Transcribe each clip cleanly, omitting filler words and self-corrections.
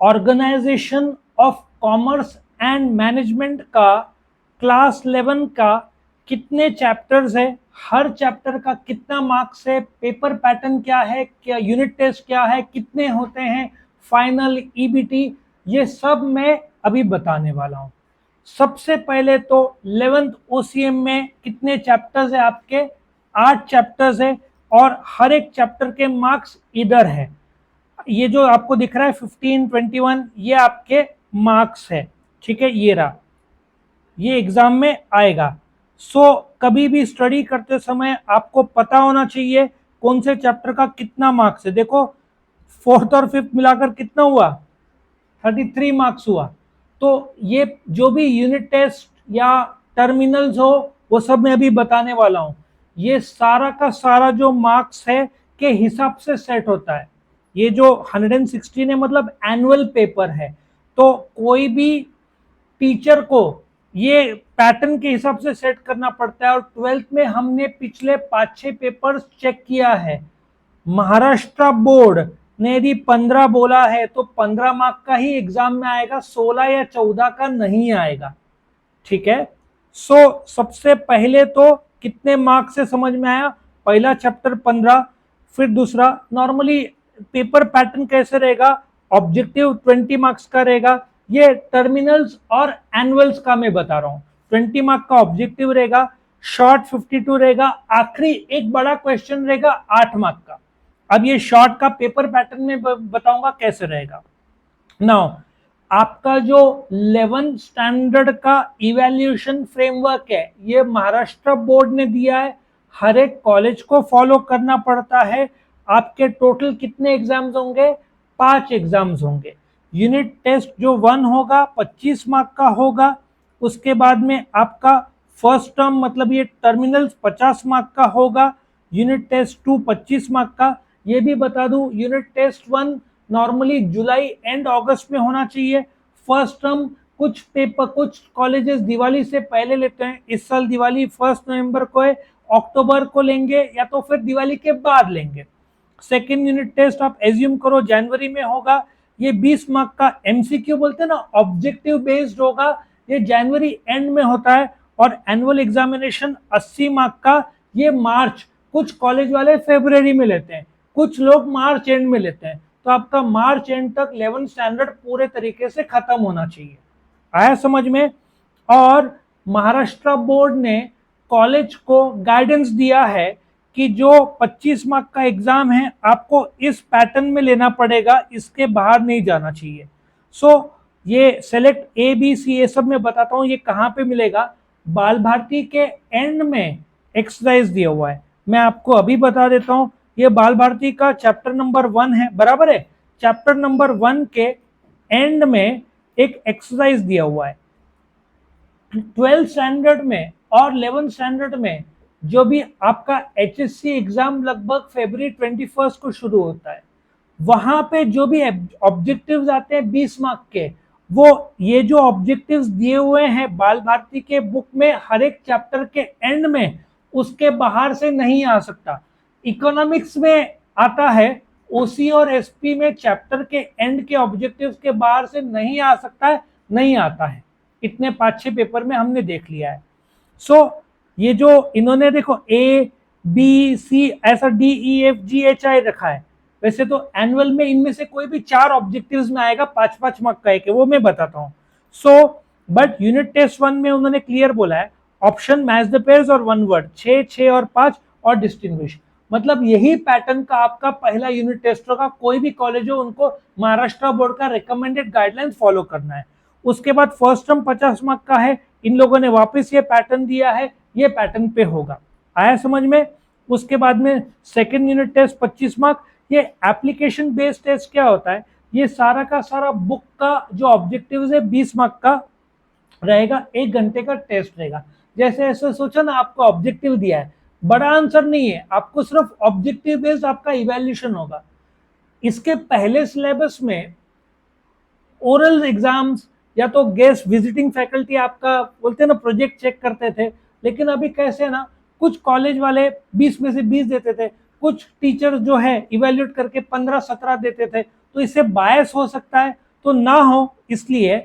Organisation of commerce and management का class 11 का कितने चैप्टर्स है, हर चैप्टर का कितना मार्क्स है, पेपर पैटर्न क्या है, क्या यूनिट टेस्ट क्या है, कितने होते हैं, फाइनल ईबीटी, ये सब मैं अभी बताने वाला हूं। सबसे पहले तो 11th ओसीएम में कितने चैप्टर्स है आपके, 8 चैप्टर्स है और हर एक चैप्टर के मार्क्स इधर है। ये जो आपको दिख रहा है 15, 21, ये आपके मार्क्स है, ठीक है, ये रहा, ये एग्जाम में आएगा। कभी भी स्टडी करते समय आपको पता होना चाहिए कौन से चैप्टर का कितना मार्क्स है। देखो 4th और 5th मिलाकर कितना हुआ, 33 मार्क्स हुआ। तो ये जो भी यूनिट टेस्ट या टर्मिनल्स हो वो सब मैं अभी बताने वाला हूं। ये सारा का सारा जो मार्क्स है के हिसाब से सेट होता है। ये जो 116 है मतलब एनुअल पेपर है, तो कोई भी टीचर को ये पैटर्न के हिसाब से सेट करना पड़ता है। और 12th में हमने पिछले 5-6 पेपर्स चेक किया है। महाराष्ट्र बोर्ड ने यदि 15 बोला है तो 15 मार्क का ही एग्जाम में आएगा, 16 या 14 का नहीं आएगा, ठीक है। सबसे पहले तो कितने मार्क्स से समझ में आया, पहला चैप्टर 15, फिर दूसरा नॉर्मली पेपर पैटर्न कैसे रहेगा, ऑब्जेक्टिव 20 मार्क्स का रहेगा। ये टर्मिनल्स और एनुअल्स का मैं बता रहा हूं। 20 मार्क का ऑब्जेक्टिव रहेगा, शॉर्ट 52 रहेगा, आखिरी एक बड़ा क्वेश्चन रहेगा 8 मार्क का। अब ये शॉर्ट का पेपर पैटर्न में बताऊंगा कैसे रहेगा। नाउ आपका जो 11th स्टैंडर्ड का इवैल्यूएशन फ्रेमवर्क है ये महाराष्ट्र बोर्ड ने दिया है, हर एक कॉलेज को फॉलो करना पड़ता है। आपके टोटल कितने एग्जाम्स होंगे, 5 एग्जाम्स होंगे। यूनिट टेस्ट जो 1 होगा 25 मार्क का होगा, उसके बाद में आपका फर्स्ट टर्म मतलब ये टर्मिनल्स 50 मार्क का होगा, यूनिट टेस्ट 2 25 मार्क का। ये भी बता दूं यूनिट टेस्ट 1 नॉर्मली जुलाई एंड अगस्त में होना चाहिए। फर्स्ट टर्म कुछ कॉलेजेस दिवाली से पहले लेते हैं, इस साल दिवाली 1 नवंबर को है, अक्टूबर को लेंगे या तो फिर दिवाली के बाद लेंगे। सेकेंड यूनिट टेस्ट आप एज्यूम करो जनवरी में होगा, ये 20 मार्क का एमसीक्यू बोलते हैं ना, ऑब्जेक्टिव बेस्ड होगा, ये जनवरी एंड में होता है। और एनुअल एग्जामिनेशन 80 मार्क का, ये मार्च, कुछ कॉलेज वाले फरवरी में लेते हैं, कुछ लोग मार्च एंड में लेते हैं। तो आपका मार्च एंड तक 11th स्टैंडर्ड पूरे तरीके से खत्म होना चाहिए। आया समझ में। और महाराष्ट्र बोर्ड ने कॉलेज को गाइडेंस दिया है कि जो 25 मार्क का एग्जाम है आपको इस पैटर्न में लेना पड़ेगा, इसके बाहर नहीं जाना चाहिए। ये सेलेक्ट ए बी सी ये सब मैं बताता हूं, ये कहां पे मिलेगा, बाल भारती के एंड में एक्सरसाइज दिया हुआ है, मैं आपको अभी बता देता हूं। ये बाल भारती का चैप्टर नंबर 1 है, बराबर है। चैप्टर नंबर 1 के एंड में एक एक्सरसाइज दिया हुआ है। 12th स्टैंडर्ड में और 11th स्टैंडर्ड में जो भी आपका एचएससी एग्जाम लगभग फरवरी 21 को शुरू होता है, वहां पे जो भी ऑब्जेक्टिव्स आते हैं 20 मार्क के, वो ये जो ऑब्जेक्टिव्स दिए हुए हैं बाल भारती के बुक में हर एक चैप्टर के एंड में, उसके बाहर से नहीं आ सकता। इकोनॉमिक्स में आता है, ओसी और एसपी में चैप्टर के एंड के ऑब्जेक्टिव्स के बाहर से नहीं आ सकता है, नहीं आता है। इतने 5-6 पेपर में हमने देख लिया है। ये जो इन्होंने देखो ए बी सी ऐसा D E F G H I रखा है, वैसे तो एनुअल में इनमें से कोई भी 4 ऑब्जेक्टिव्स में आएगा, 5-5 मार्क का एक है, वो मैं बताता हूँ। बट यूनिट टेस्ट 1 में उन्होंने क्लियर बोला है, ऑप्शन मैच द पेयर्स और 1 वर्ड, 6, 6 और 5 और डिस्टिंग्विश। मतलब यही पैटर्न का आपका पहला यूनिट टेस्ट होगा। कोई भी कॉलेज हो उनको महाराष्ट्र बोर्ड का रिकमेंडेड गाइडलाइंस फॉलो करना है। उसके बाद फर्स्ट टर्म 50 मार्क का है, इन लोगों ने वापस ये पैटर्न दिया है, ये पैटर्न पे होगा। आया समझ में। उसके बाद में सेकेंड यूनिट टेस्ट 25 मार्क। ये एप्लीकेशन बेस्ड टेस्ट क्या होता है, ये सारा का सारा बुक का जो ऑब्जेक्टिव है 20 मार्क का रहेगा, 1 घंटे का टेस्ट रहेगा। जैसे ऐसे सोचो ना, आपको ऑब्जेक्टिव दिया है, बड़ा आंसर नहीं है, आपको सिर्फ ऑब्जेक्टिव बेस्ड आपका इवैल्यूएशन होगा। इसके पहले सिलेबस में ओरल एग्जाम्स या तो गेस्ट विजिटिंग फैकल्टी आपका बोलते हैं ना प्रोजेक्ट चेक करते थे, लेकिन अभी कैसे ना, कुछ कॉलेज वाले 20 में से 20 देते थे, कुछ टीचर जो है इवैल्यूएट करके 15-17 देते थे, तो इससे बायस हो सकता है। तो ना हो इसलिए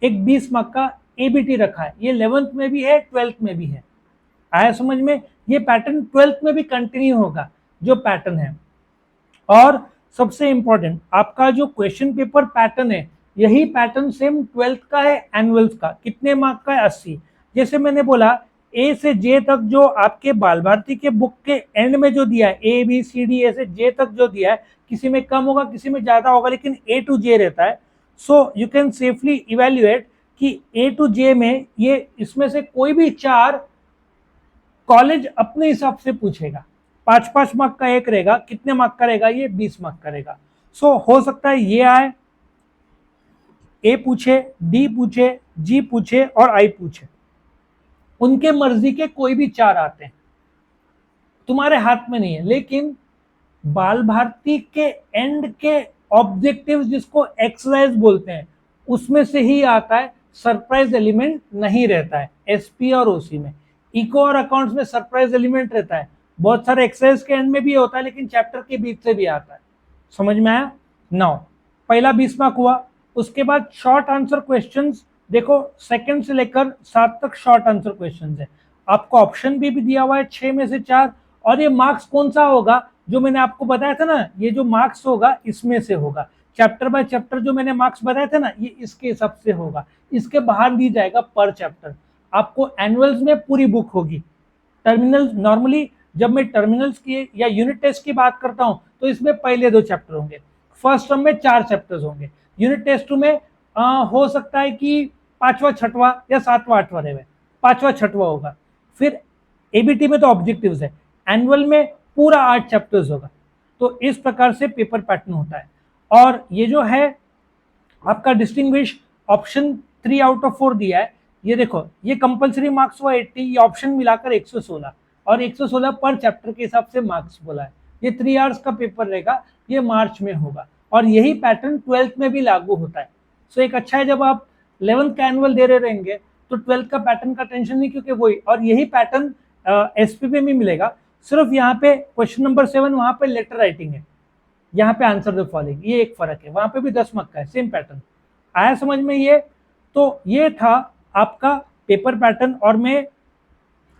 एक 20 मार्क का एबीटी रखा है। ये 11th में भी है, 12th में भी है। आया समझ में? ये पैटर्न 12th में भी कंटिन्यू होगा जो पैटर्न है। और सबसे इंपॉर्टेंट आपका जो क्वेश्चन पेपर पैटर्न है, यही पैटर्न सेम 12th का है, एनुअल्स का। कितने मार्क का है? 80। जैसे मैंने बोला ए से जे तक जो आपके बाल भारती के बुक के एंड में जो दिया है, A B C D A से जे तक जो दिया है, किसी में कम होगा किसी में ज्यादा होगा, लेकिन ए टू जे रहता है। So you can safely evaluate कि ए टू जे में ये इसमें से कोई भी 4 कॉलेज अपने हिसाब से पूछेगा। 5-5 मार्क का एक रहेगा। कितने मार्क का रहेगा? ये 20 मार्क का रहेगा। सो हो सकता है ये आए, ए पूछे, डी पूछे, जी पूछे और आई पूछे। उनके मर्जी के कोई भी 4 आते हैं, तुम्हारे हाथ में नहीं है। लेकिन बाल भारती के एंड के ऑब्जेक्टिव जिसको एक्सरसाइज बोलते हैं, उसमें से ही आता है। सरप्राइज एलिमेंट नहीं रहता है एसपी और ओसी में। इको और अकाउंट्स में सरप्राइज एलिमेंट रहता है। बहुत सारे एक्सरसाइज के एंड में भी होता है, लेकिन चैप्टर के बीच से भी आता है। समझ में आया? 9 पहला 20 मार्क हुआ। उसके बाद शॉर्ट आंसर क्वेश्चंस, देखो सेकंड से लेकर 7 तक शॉर्ट आंसर क्वेश्चंस है। आपको ऑप्शन भी दिया हुआ है 6 में से 4। और ये मार्क्स कौन सा होगा? जो मैंने आपको बताया था ना, ये जो मार्क्स होगा इसमें से होगा। चैप्टर बाय चैप्टर जो मैंने मार्क्स बताया था ना, ये इसके हिसाब से होगा। इसके बाहर दी जाएगा पर चैप्टर। आपको एनुअल्स में पूरी बुक होगी। टर्मिनल नॉर्मली जब मैं टर्मिनल्स की या यूनिट टेस्ट की बात करता हूं, तो इसमें पहले 2 चैप्टर होंगे। फर्स्ट टर्म में 4 चैप्टर्स होंगे। यूनिट टेस्ट 2 में हो सकता है कि 5वां 6वां या 7वां 8वां रहे, 5वां 6वां होगा। फिर एबीटी में तो ऑब्जेक्टिव्स है। एनुअल में पूरा 8 चैप्टर्स होगा। तो इस प्रकार से पेपर पैटर्न होता है। और ये जो है आपका डिस्टिंग्विश ऑप्शन 3 आउट ऑफ 4 दिया है। ये देखो, ये कंपलसरी मार्क्स हुआ 80, ये ऑप्शन मिलाकर 116 और 116 पर चैप्टर के हिसाब से मार्क्स बोला है। ये 3 आवर्स का पेपर रहेगा। ये मार्च में होगा और यही पैटर्न 12th में भी लागू होता है। सो एक अच्छा है, जब आप 11th का एनुअल दे रहे रहेंगे तो 12th का पैटर्न का टेंशन नहीं, क्योंकि वही और यही पैटर्न एसपी में भी मिलेगा। सिर्फ यहाँ पे क्वेश्चन नंबर 7 वहां पे लेटर राइटिंग है, यहाँ पे आंसर द फॉलोइंग, ये एक फर्क है। वहां पे भी 10 मार्क का है, सेम पैटर्न। आया समझ में? ये तो ये था आपका पेपर पैटर्न। और मैं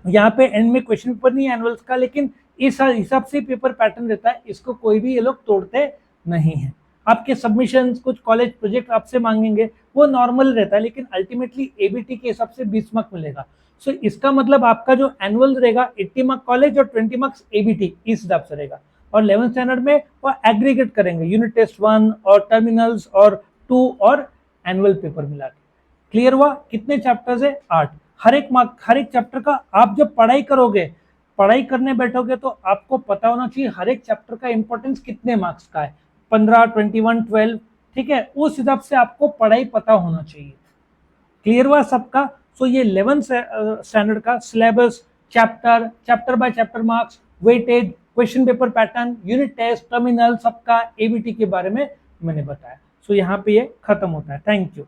यहाँ पे एंड में क्वेश्चन पेपर नहीं है एनुअल्स का, लेकिन इस हिसाब से पेपर पैटर्न रहता है। इसको कोई भी ये लोग तोड़ते नहीं है। आपके सबमिशंस, कुछ कॉलेज प्रोजेक्ट आपसे मांगेंगे, वो नॉर्मल रहता है, लेकिन अल्टीमेटली एबीटी के हिसाब से 20 मार्क मिलेगा। सो इसका मतलब आपका जो एनुअल रहेगा 80 मार्क कॉलेज और 20 मार्क्स एबीटी, इस हिसाब से रहेगा। और 11th स्टैंडर्ड में वो एग्रीगेट करेंगे, यूनिट टेस्ट 1 और टर्मिनल्स और 2 और एनुअल पेपर मिला के। क्लियर हुआ? कितने चैप्टर्स है? 8। हर एक चैप्टर का आप जब पढ़ाई करोगे, पढ़ाई करने बैठोगे, तो आपको पता होना चाहिए हर एक चैप्टर का इंपॉर्टेंस कितने मार्क्स का है। 15, 21, 12, ठीक है? उस हिसाब से आपको पढ़ाई पता होना चाहिए। क्लियर हुआ सबका? सो ये 11th स्टैंडर्ड का syllabus, chapter by chapter marks, weightage, question paper pattern, unit test, terminal, सबका एबीटी के बारे में मैंने बताया। सो यहाँ पे ये खत्म होता है। Thank you.